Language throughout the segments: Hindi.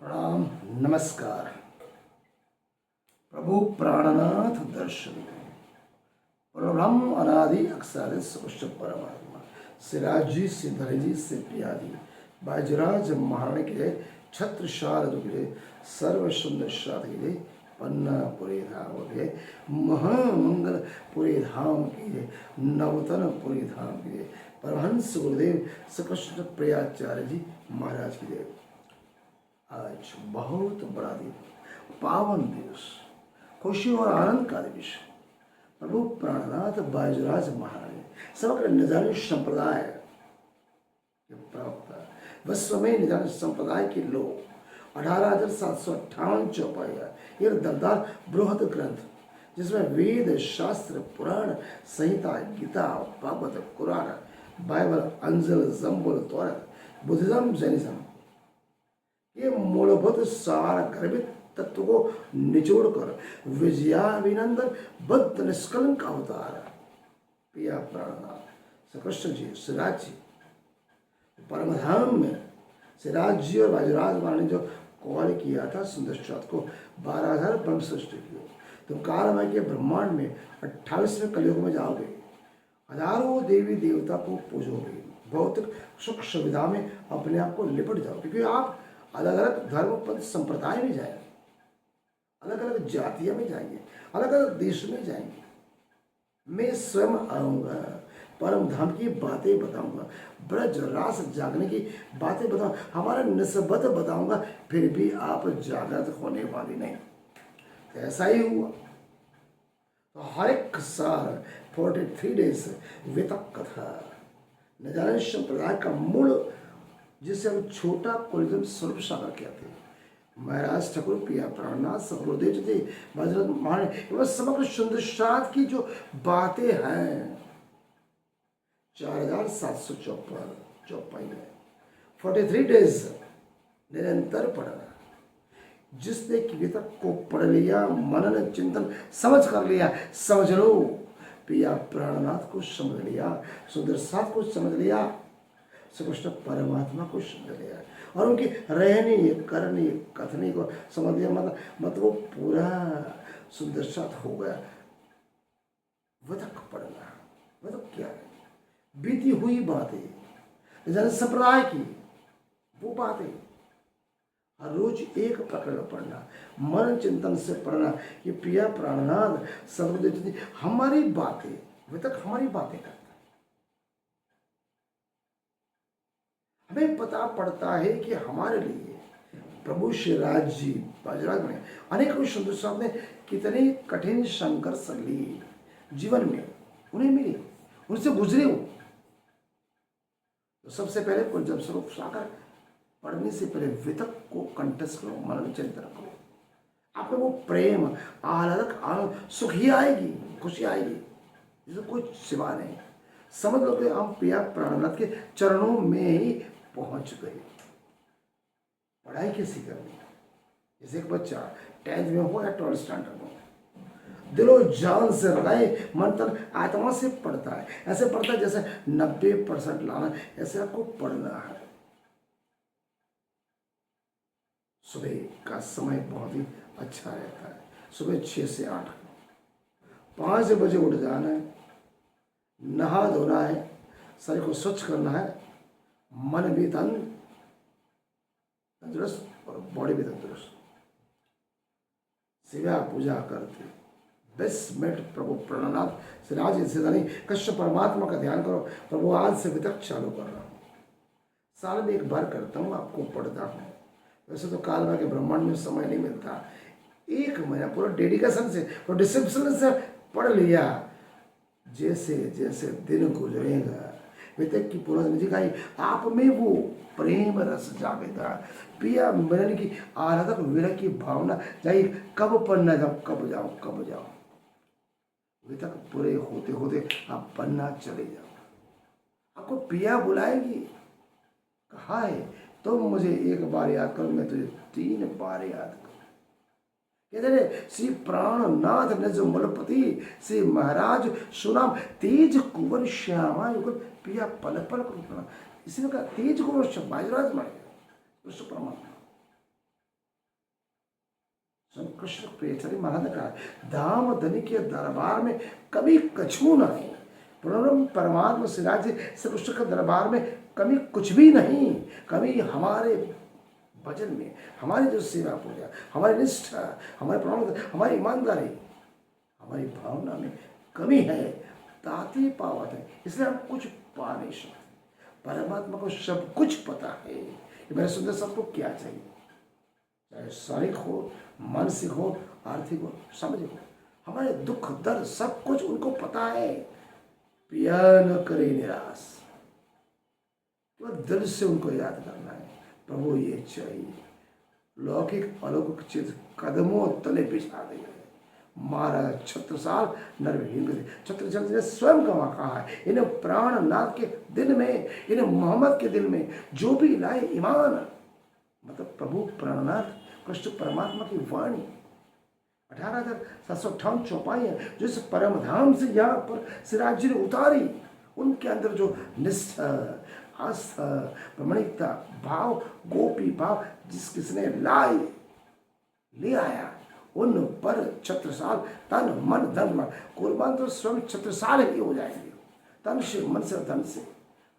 प्रणाम नमस्कार। प्रभु प्राणनाथ दर्शन परब्रह्म अनादि अक्षर सकुश परमात्मा सिराज जी सिद्धर जी से प्रियाजी बाजराज महाराणी के छत्रशाल दुखे सर्व सुंदर साथ के पन्ना पुरी धाम के महामंगल पुरी धाम के नवतन पुरी धाम के परमहंस गुरुदेव श्री कृष्ण प्रियाचार्य जी महाराज की देव। आज बहुत बड़ा दिन, पावन दिवस, खुशी और आनंद का दिवस। प्रभु प्राणनाथ बाजराज महाराज समग्र निजानी संप्रदाय के प्रवक्ता विश्व में निजानी संप्रदाय के लोग 18,758 चौपाइया यह दरदार बृहद ग्रंथ जिसमें वेद शास्त्र पुराण संहिता गीता भागवत कुरान बाइबल अंजल जम्बुल तौरत बुद्धिज्म जैनिज्म ये मूलभूत सार गर्भित तत्व को निचोड़कर विजयाभिनंदन बद्ध निष्कलंक अवतार पिया प्राणनाथ श्री कृष्ण जी सिराज जी परमधाम में सिराज जी और बाजराज महाराज ने जो कॉल किया था सुंदर चौथ को 12,000 ब्रह्म सृष्टि की। तुम कालमय के ब्रह्मांड में 28वें कलयुग में जाओगे, हजारों देवी देवता को पूजोगे, भौतिक सुख सुविधा में अपने आप को लिपट जाओगे, क्योंकि आप अलग अलग धर्म पंथ संप्रदाय में जाएंगे, अलग अलग जातियों में जाएंगे, अलग अलग देश में जाएंगे। मैं स्वयं आऊँगा, परम धाम की बातें बताऊंगा, ब्रज रास जागने की बातें बताऊंगा, हमारा निस्बत बताऊंगा, फिर भी आप जागृत होने वाली नहीं। तो ऐसा ही हुआ। तो हर एक साल 43 डेज वेतक कथा न जाने संप्रदाय का मूल जिसे हम छोटा कोलिज्म स्वरूप सागर कहते हैं। महाराज ठाकुर पिया प्राणनाथ गुरुदेव जी बाजराज महाराज एवं समग्र सुंदर साथ की जो बातें हैं 4,754 चौपाइयाँ 43 डेज निरंतर पढ़ना। जिसने गीता को पढ़ लिया, मनन चिंतन समझ कर लिया, समझ लो पिया प्राणनाथ को समझ लिया, सुंदर साथ को समझ लिया, श्री कृष्ण परमात्मा को समझ लिया और उनकी रहनी करनी कथनी को समझ लिया। मतलब वो पूरा सुंदर साथ हो गया। वतक पढ़ना, वतक क्या है? बीती हुई बातें जन संप्रदाय की वो बातें हर रोज एक प्रकरण पढ़ना, मन चिंतन से पढ़ना। ये पिया प्राणनाथ सर्वदेव जी हमारी बातें वतक हमारी बातें करता है। हमें पता पड़ता है कि हमारे लिए प्रभु श्री राज जी बाजराज ने अनेकों सुंदर साहब ने कितने कठिन संघर्ष लिए जीवन में, उन्हें मिले, उनसे गुजरे हो। तो सबसे पहले जब स्वरूप सागर पढ़ने से पहले वितक को कंठस्थ करो, मनन चिंतन करो। आप में वो प्रेम आह्लादक आनंद सुख ही आएगी, खुशी आएगी, जिसे कोई सिवा नहीं। समझ लो कि हम पिया प्राणनाथ के चरणों में ही पहुंच गए। पढ़ाई कैसी करनी है? जैसे एक बच्चा 10th में हो या 12th स्टैंडर्ड में दिलो जान से हृदय मन तन आत्मा से पढ़ता है। ऐसे पढ़ता है जैसे 90% लाना, ऐसे आपको पढ़ना है। सुबह का समय बहुत ही अच्छा रहता है। सुबह 6 से 8 5 बजे उठ जाना है, नहा धोना है, शरीर को स्वच्छ करना है, मन भी तंदुरुस्त और बॉडी भी तंदुरुस्त। सेवा पूजा करते 10 मिनट प्रभु प्राणनाथ सिराज सिद्धानी कश्यप परमात्मा का ध्यान करो। प्रभु आज से वितक चालू कर रहा हूँ, साल में एक बार करता हूँ, आपको पढ़ता हूँ। वैसे तो काल के ब्रह्मांड में समय नहीं मिलता, 1 महीना पूरा डेडिकेशन से और डिसिप्लिन से पढ़ लिया। जैसे जैसे दिन गुजरेगा वितक की पूरा निजी आप में वो प्रेम रस जागेगा। पिया मिलन की आराधक विरह की भावना जाएगी। कब पढ़ना जाओ, कब जाओ, कब जाओ। वितक पूरे होते होते आप पढ़ना चले जाओ। आपको पिया बुलाएगी, कहा है तो मुझे 1 बार याद करो, मैं तुझे 3 बार याद करूँ। कहते श्री प्राणनाथ ने जो मुलपति श्री महाराज सुनाम तेज कुंवर श्यामा युगल पिया पल पल रूपना। इसी ने कहा तेज कुंवर बाजराज मारे परमात्मा। कृष्ण प्रियचरी महाराज ने कहा, धाम धनी के दरबार में कभी कछू नहीं। पूर्णब्रह्म परमात्मा श्री राज श्री कृष्ण के दरबार में कभी कुछ भी नहीं। कभी हमारे भजन में, हमारी जो सेवा पूजा, हमारी निष्ठा, हमारे प्रमाण, हमारी ईमानदारी, हमारी भावना में कमी है, ताती पावत है, इसलिए हम कुछ पा नहीं सकते। परमात्मा को सब कुछ पता है कि मेरे सुंदर सबको क्या चाहिए, चाहे शारीरिक हो, मानसिक हो, आर्थिक हो, सामाजिक हो, हमारे दुख दर्द सब कुछ उनको पता है। पिया न करे निराश, तो दिल से उनको याद करना है, प्रभु ये चाहिए। लौकिक अलौकिक चीज कदमों तले बिछा दे। महाराज छत्रसाल नरभीम छत्रसाल ने स्वयं कहा है, इन्हें प्राणनाथ के दिल में, इन्हें मोहम्मद के दिल में जो भी लाए ईमान, मतलब प्रभु प्राणनाथ कृष्ण परमात्मा की वाणी 18,758 चौपाइयां जो इस परम धाम से यहाँ पर सिराज जी ने उतारी, उनके अंदर जो निष्ठा, आस्था, प्रमाणिकता, भाव, गोपी भाव जिस किसने लाए ले आया, उन पर छत्रसाल तन मन धन कुर्बान तो स्वयं छत्रसाल ही हो जाएंगे, तन से मन से धन से।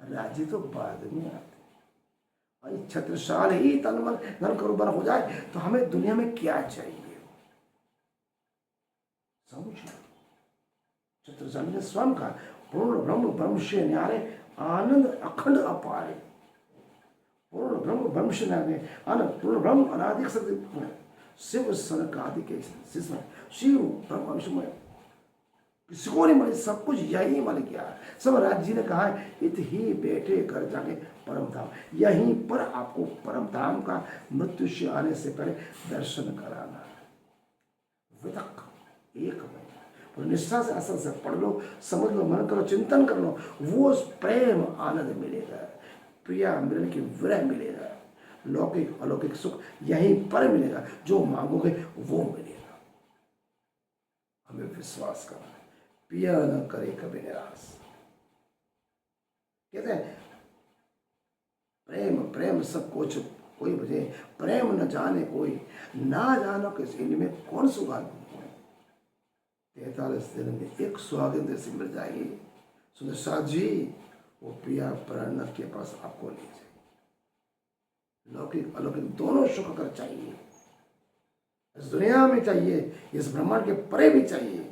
राज्य तो बाद में आते, छत्रसाल ही तन मन धन कुर्बान हो जाए तो हमें दुनिया में क्या चाहिए। समझो, छत्रसाल ने स्वयं कहा, पूर्ण ब्रह्म ब्रह्म से न्यारे आनंद अखंड अपारे। पूर्ण ब्रह्म ब्रह्म से न्यारे आनंद, पूर्ण ब्रह्म अनादि सत्य, शिव सनक आदि के शिष्य शिव ब्रह्म विष्णु किसी को नहीं मिले, सब कुछ यही मिल गया। सब राज्य ने कहा है, इत ही बैठे घर जाके परम धाम, यहीं पर आपको परम धाम का मृत्यु से आने से पहले दर्शन कराना। वितक एक महीना निष्ठा से असल से पढ़ लो, समझ लो, मन करो, चिंतन कर लो, वो प्रेम आनंद मिलेगा, प्रिया मिलन की विरह मिलेगा, लौकिक अलौकिक सुख यहीं पर मिलेगा, जो मांगोगे वो मिलेगा। हमें विश्वास करना है, पिया न करे कभी निराश। कहते हैं प्रेम प्रेम सब कुछ कोई बुझे, प्रेम न जाने कोई, ना जानो किसी में कौन सुगंध। 43 दिन में एक सुहागिन जैसी मिल जाएगी सुंदर साथ जी, वो पिया प्राणनाथ के पास आपको ले जाए। लौकिक अलौकिक दोनों सुख कर चाहिए, इस दुनिया में चाहिए, इस ब्रह्मांड के परे भी चाहिए।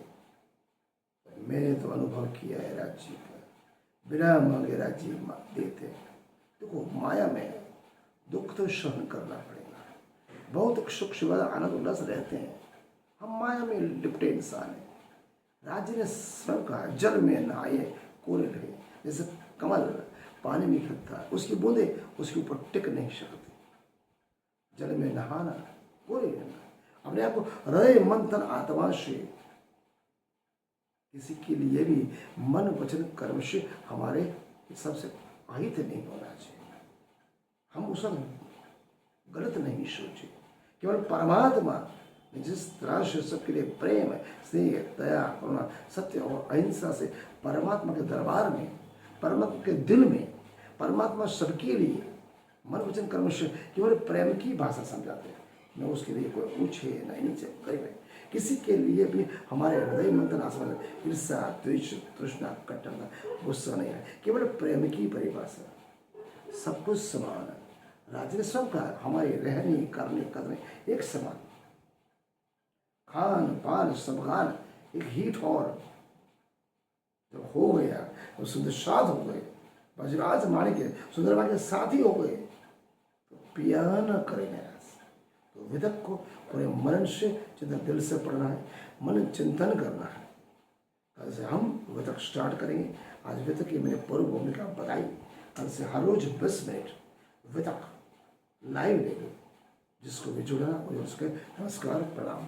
मैंने तो अनुभव किया है राज्य का, बिना मांगे राज्य देते। देखो माया में दुख तो सहन करना पड़ेगा, बहुत सुख सुविधा आनंद उल्लास रहते हैं, हम माया में लिपटे इंसान हैं। राज्य ने स्वयं कहा, जल में नहाए कोरे रहे, जैसे कमल पानी में खिलता है, उसकी बूंदे उसके ऊपर टिक नहीं सकती। जल में नहाना, कोरे रहना, अपने आप को हृदय मन तन आत्मा से, किसी के लिए भी मन वचन कर्म से हमारे सबसे अहित नहीं होना चाहिए। हम उस गलत नहीं सोचे, केवल परमात्मा जिस तरह से सबके लिए प्रेम, स्नेह, दया, करुणा, सत्य और अहिंसा से परमात्मा के दरबार में, परमात्मा के दिल में, परमात्मा सबके लिए मन वचन कर्म से केवल प्रेम की भाषा समझाते हैं। न उसके लिए कोई ऊंचे न नीचे, गरीब है, किसी के लिए भी हमारे हृदय मंथन आसमान ईर्षा, द्वेष, तृष्णा, कटना, गुस्सा नहीं है, केवल प्रेम की परिभाषा। सब कुछ समान है। राज्य ने सब कहा, हमारे रहने करने करने एक समान, खान पान सब खान एक हीट। और जब हो गया तो सुंदर साथ हो गए, बजराज माणिक सुंदरमा के साथी हो गए, तो पिया न करे निराश। तो विदक को पूरे मन से चिंतन, दिल से पढ़ना है, मन चिंतन करना है। कल से हम विदक स्टार्ट करेंगे। आज विदक की मैंने पूर्व भूमिका बताई, कल से हर रोज 20 मिनट विदक लाइव लेंगे। जिसको भी जुड़ना और उसके नमस्कार प्रणाम।